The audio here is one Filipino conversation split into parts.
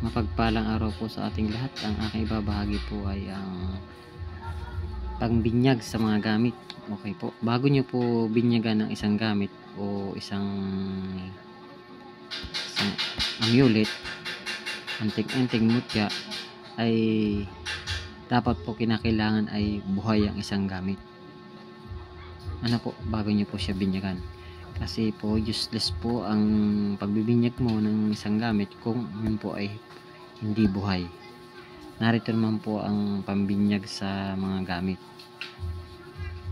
Mapagpalang araw po sa ating lahat. Ang aking ibabahagi po ay ang pangbinyag sa mga gamit. Okay po. Bago nyo po binyagan ng isang gamit o isang amulet, anting-anting mutya, ay dapat po kinakailangan ay buhay ang isang gamit. Ano po, bago nyo po siya binyagan. Kasi po useless po ang pagbibinyag mo ng isang gamit kung yun po ay hindi buhay. Narito naman po ang pambinyag sa mga gamit.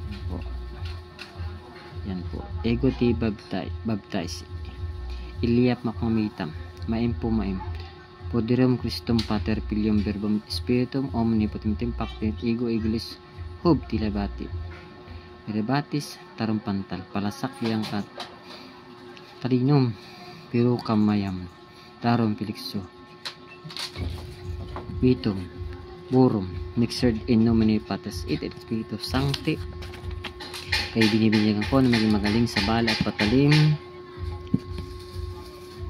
Yan po. Yan po. Ego ti baptize. Iliap makmamitam. Maim po maim. Poderum Christum Pater Filium Verbum Spiritum Omnipotentem Pactet Ego Iglis Hub Tilabati. Rebatis tarumpantal palasak yang kat tarinum piru kamayam tarum pilikso vitum burum mixed in nomine Patris et Spiritus Sancti. Kaya binibinyagan ko na maging magaling sa bala at patalim,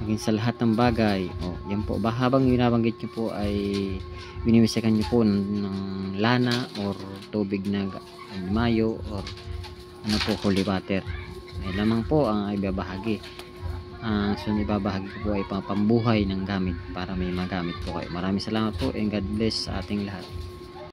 maging sa lahat ng bagay. Yan po, habang binabanggit nyo po ay binimisakan nyo po ng lana or tubig na mayo or ano po, holy water. Ay lamang po ang ibabahagi. So ibabahagi ko po ay pambuhay ng gamit para may magamit po kayo. Maraming salamat po and God bless sa ating lahat.